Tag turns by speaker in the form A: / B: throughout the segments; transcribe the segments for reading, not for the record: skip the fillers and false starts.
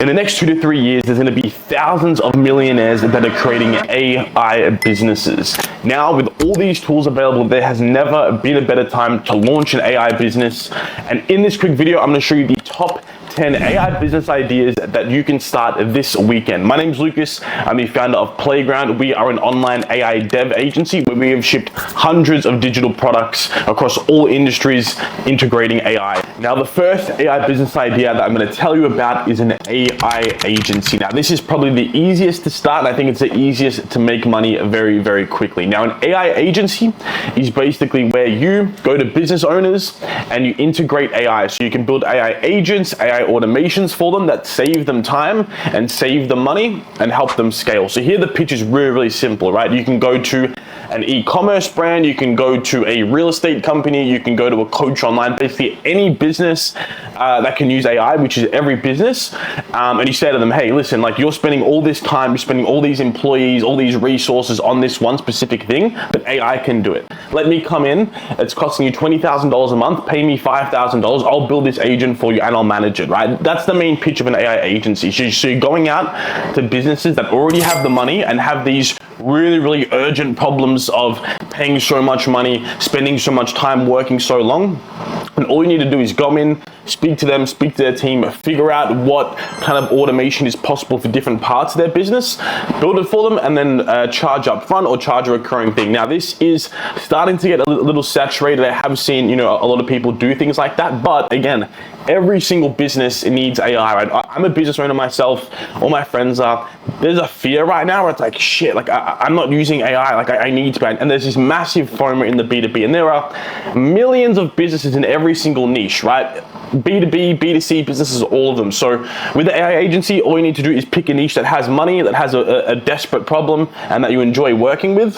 A: In the next 2 to 3 years, there's going to be thousands of millionaires that are creating AI businesses. Now, with all these tools available, there has never been a better time to launch an AI business. And in this quick video, I'm going to show you the top 10 AI business ideas that you can start this weekend. My name's Lucas. I'm the founder of Playground. We are an online AI dev agency where we have shipped hundreds of digital products across all industries integrating AI. Now, the first AI business idea that I'm going to tell you about is an AI agency. Now, this is probably the easiest to start, and I think it's the easiest to make money very, very quickly. Now, an AI agency is basically where you go to business owners and you integrate AI. So you can build AI agents, AI automations for them that save them time and save them money and help them scale. So here the pitch is really, really simple, right? You can go to an e-commerce brand, you can go to a real estate company, you can go to a coach online, basically any business that can use AI, which is every business, and you say to them, hey, listen, like you're spending all this time, you're spending all these employees, all these resources on this one specific thing, but AI can do it. Let me come in, it's costing you $20,000 a month, pay me $5,000, I'll build this agent for you and I'll manage it, right? That's the main pitch of an AI agency. So you're going out to businesses that already have the money and have these really, really urgent problems of paying so much money, spending so much time working so long. And all you need to do is go in, speak to them, speak to their team, figure out what kind of automation is possible for different parts of their business, build it for them, and then charge up front or charge a recurring thing. Now, this is starting to get a little saturated. I have seen, a lot of people do things like that, but again, every single business needs AI, right? I'm a business owner myself, all my friends are. There's a fear right now where it's like, shit, like I'm not using AI, like I need to, and there's this massive FOMO in the B2B, and there are millions of businesses in every single niche, right? B2B, B2C businesses, all of them. So with the AI agency, all you need to do is pick a niche that has money, that has a desperate problem, and that you enjoy working with.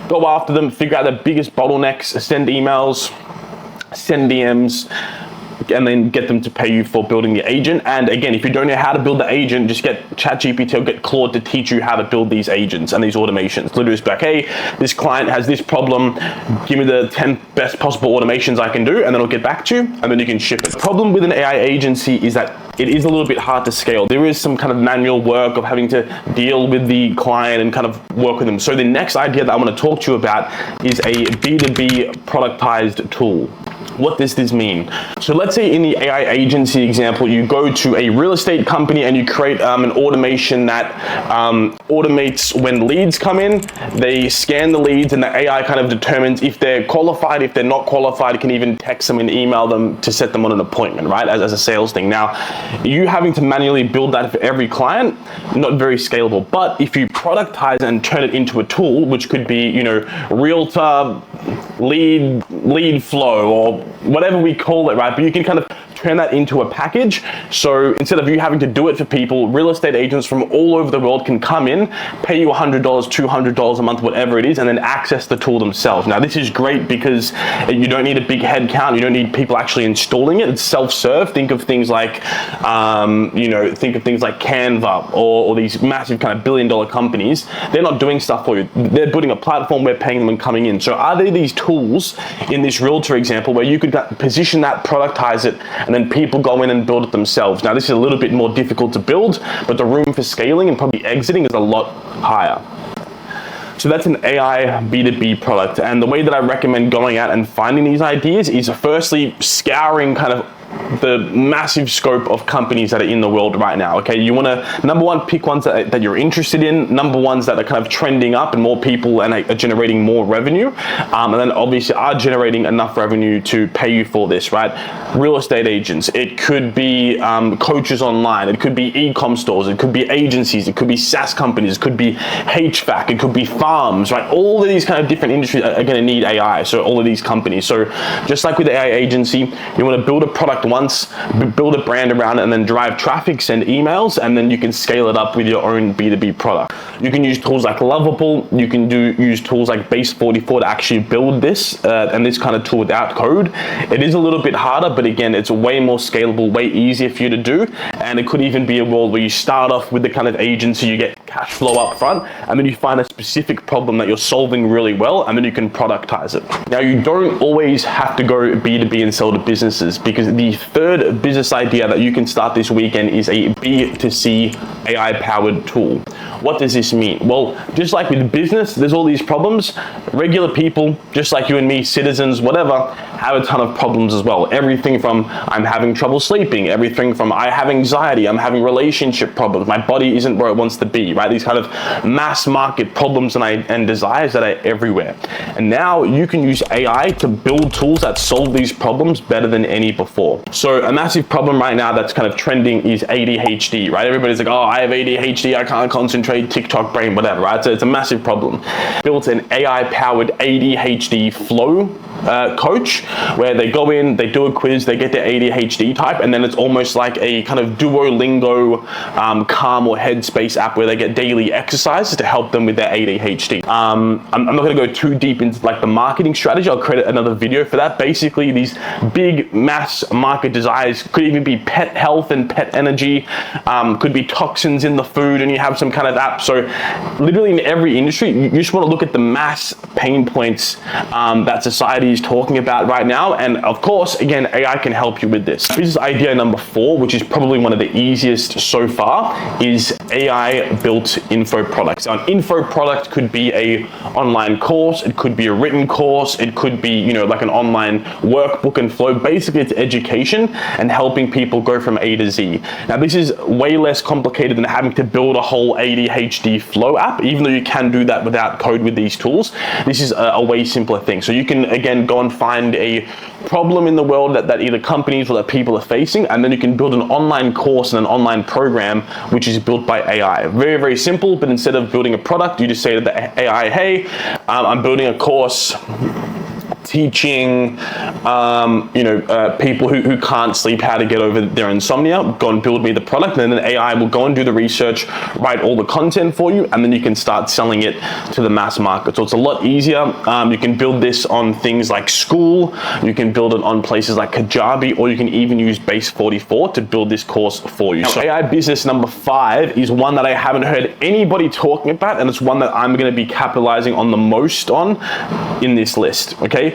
A: Go after them, figure out the biggest bottlenecks, send emails, send DMs, and then get them to pay you for building the agent. And again, if you don't know how to build the agent, just get ChatGPT or get Claude to teach you how to build these agents and these automations. Literally just be like, hey, this client has this problem, give me the 10 best possible automations I can do, and then I'll get back to you, and then you can ship it. The problem with an AI agency is that it is a little bit hard to scale. There is some kind of manual work of having to deal with the client and kind of work with them. So the next idea that I want to talk to you about is a B2B productized tool. What does this mean? So let's say in the AI agency example, you go to a real estate company and you create an automation that automates when leads come in, they scan the leads and the AI kind of determines if they're qualified, if they're not qualified, it can even text them and email them to set them on an appointment, right? As a sales thing. Now, you having to manually build that for every client, not very scalable. But if you productize and turn it into a tool, which could be, realtor, lead flow, or whatever we call it, right? But you can kind of turn that into a package. So instead of you having to do it for people, real estate agents from all over the world can come in, pay you $100, $200 a month, whatever it is, and then access the tool themselves. Now, this is great because you don't need a big head count. You don't need people actually installing it. It's self-serve. Think of things like, Canva or these massive kind of billion-dollar companies. They're not doing stuff for you. They're building a platform, we're paying them and coming in. So are there these tools in this realtor example where you could position that, productize it, and then people go in and build it themselves? Now, this is a little bit more difficult to build, but the room for scaling and probably exiting is a lot higher. So that's an AI B2B product. And the way that I recommend going out and finding these ideas is firstly scouring kind of the massive scope of companies that are in the world right now. Okay, you want to, number one, pick ones that you're interested in, number ones that are kind of trending up and more people and are generating more revenue, and then obviously are generating enough revenue to pay you for this, right? Real estate agents, it could be coaches online, it could be e-com stores, it could be agencies, it could be SaaS companies, it could be HVAC, it could be farms, right? All of these kind of different industries are going to need AI, so all of these companies. So just like with the AI agency, you want to build a product once, build a brand around it, and then drive traffic, send emails, and then you can scale it up with your own B2B product. You can use tools like Lovable, you can use tools like Base44 to actually build this and this kind of tool without code. It is a little bit harder, but again, it's way more scalable, way easier for you to do, and it could even be a world where you start off with the kind of agency, you get cash flow up front, and then you find a specific problem that you're solving really well, and then you can productize it. Now, you don't always have to go B2B and sell to businesses, because the third business idea that you can start this weekend is a B2C AI powered tool. What does this mean? Well, just like with business, there's all these problems. Regular people, just like you and me, citizens, whatever, have a ton of problems as well. Everything from I'm having trouble sleeping, everything from I have anxiety, I'm having relationship problems, my body isn't where it wants to be, right? These kind of mass market problems and desires that are everywhere. And now you can use AI to build tools that solve these problems better than any before. So a massive problem right now that's kind of trending is ADHD, right? Everybody's like, oh, I have ADHD, I can't concentrate, TikTok brain, whatever, right? So it's a massive problem. Built an AI-powered ADHD flow coach, where they go in, they do a quiz, they get their ADHD type, and then it's almost like a kind of Duolingo, Calm or Headspace app where they get daily exercises to help them with their ADHD. I'm not going to go too deep into like the marketing strategy. I'll create another video for that. Basically, these big mass market desires could even be pet health and pet energy, could be toxins in the food, and you have some kind of app. So literally in every industry, you just want to look at the mass pain points that society is talking about right now. And of course, again, AI can help you with this. Business idea number 4, which is probably one of the easiest so far, is AI built info products. Now, an info product could be a online course, it could be a written course, it could be, you know, like an online workbook and flow. Basically, it's education and helping people go from A to Z. Now, this is way less complicated than having to build a whole ADHD flow app, even though you can do that without code with these tools. This is a way simpler thing. So you can, again, go and find a problem in the world that either companies or that people are facing, and then you can build an online course and an online program which is built by AI. Very, very simple, but instead of building a product, you just say to the AI, hey, I'm building a course teaching people who can't sleep how to get over their insomnia. Go and build me the product, and then AI will go and do the research, write all the content for you, and then you can start selling it to the mass market. So it's a lot easier. You can build this on things like School, you can build it on places like Kajabi, or you can even use Base 44 to build this course for you. So AI business number 5 is one that I haven't heard anybody talking about, and it's one that I'm going to be capitalizing on the most on in this list. Okay,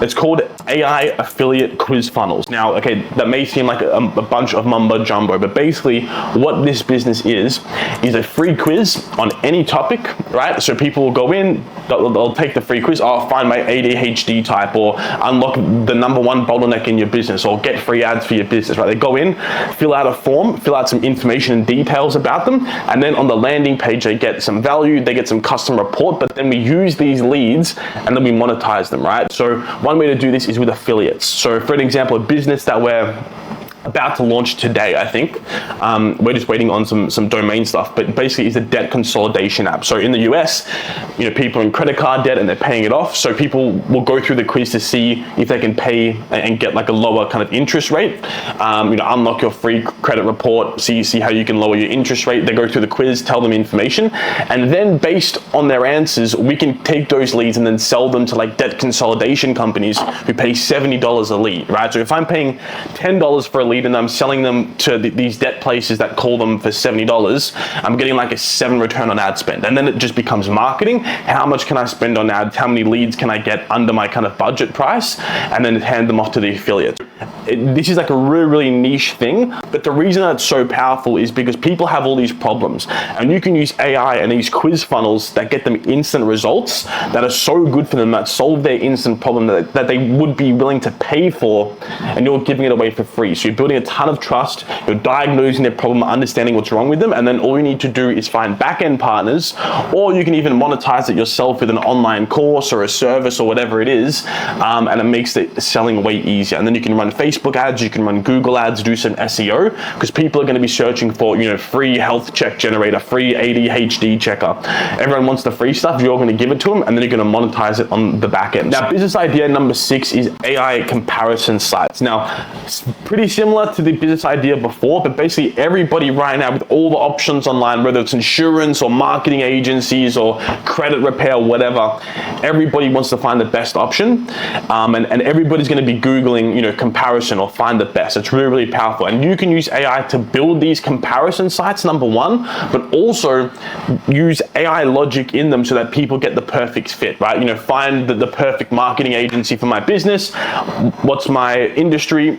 A: it's called AI affiliate quiz funnels. Now, okay, that may seem like a bunch of mumbo jumbo, but basically what this business is a free quiz on any topic, right? So people will go in, they'll take the free quiz, I'll find my ADHD type, or unlock the #1 bottleneck in your business, or get free ads for your business, right? They go in, fill out a form, fill out some information and details about them, and then on the landing page, they get some value, they get some customer report, but then we use these leads and then we monetize them, right? So one way to do this is with affiliates. So for an example, a business that we're about to launch today, I think. We're just waiting on some domain stuff, but basically it's a debt consolidation app. So in the US, people are in credit card debt and they're paying it off. So people will go through the quiz to see if they can pay and get like a lower kind of interest rate. Unlock your free credit report, see how you can lower your interest rate. They go through the quiz, tell them information, and then based on their answers, we can take those leads and then sell them to like debt consolidation companies who pay $70 a lead, right? So if I'm paying $10 for a lead and I'm selling them to these debt places that call them for $70, I'm getting like a 7 return on ad spend. And then it just becomes marketing. How much can I spend on ads? How many leads can I get under my kind of budget price? And then hand them off to the affiliate. This is like a really, really niche thing, but the reason that it's so powerful is because people have all these problems, and you can use AI and these quiz funnels that get them instant results that are so good for them, that solve their instant problem that they would be willing to pay for, and you're giving it away for free. So you're building a ton of trust, you're diagnosing their problem, understanding what's wrong with them, and then all you need to do is find back-end partners, or you can even monetize it yourself with an online course or a service or whatever it is, and it makes the selling way easier. And then you can run Facebook ads, you can run Google ads, do some SEO, because people are going to be searching for, free health check generator, free ADHD checker. Everyone wants the free stuff, you're going to give it to them, and then you're going to monetize it on the back end. Now, business idea number 6 is AI comparison sites. Now, it's pretty similar to the business idea before, but basically everybody right now with all the options online, whether it's insurance or marketing agencies or credit repair, whatever, everybody wants to find the best option, and everybody's going to be Googling, comparison or find the best. It's really, really powerful. And you can use AI to build these comparison sites, number one, but also use AI logic in them so that people get the perfect fit, right? You know, find the perfect marketing agency for my business. What's my industry?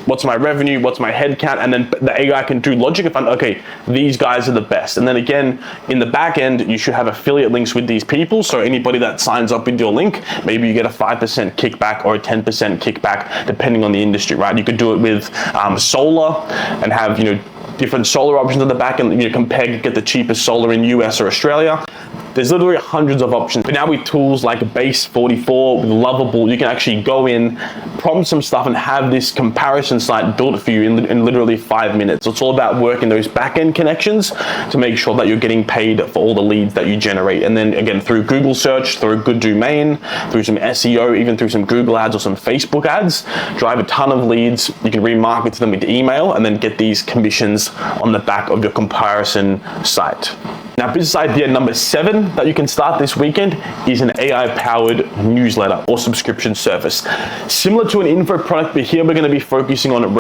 A: What's my revenue, what's my head count, and then the AI can do logic and find, okay, these guys are the best. And then again, in the back end, you should have affiliate links with these people. So anybody that signs up with your link, maybe you get a 5% kickback or a 10% kickback, depending on the industry, right? You could do it with solar and have, you know, different solar options on the back end, you know, compare, get the cheapest solar in US or Australia. There's literally hundreds of options. But now with tools like Base 44, with Lovable, you can actually go in, prompt some stuff, and have this comparison site built for you in literally 5 minutes. It's all about working those back-end connections to make sure that you're getting paid for all the leads that you generate. And then again, through Google search, through a good domain, through some SEO, even through some Google ads or some Facebook ads, drive a ton of leads. You can remarket to them with email and then get these commissions on the back of your comparison site. Now, business idea number 7 that you can start this weekend is an AI-powered newsletter or subscription service. Similar to an info product, but here we're going to be focusing on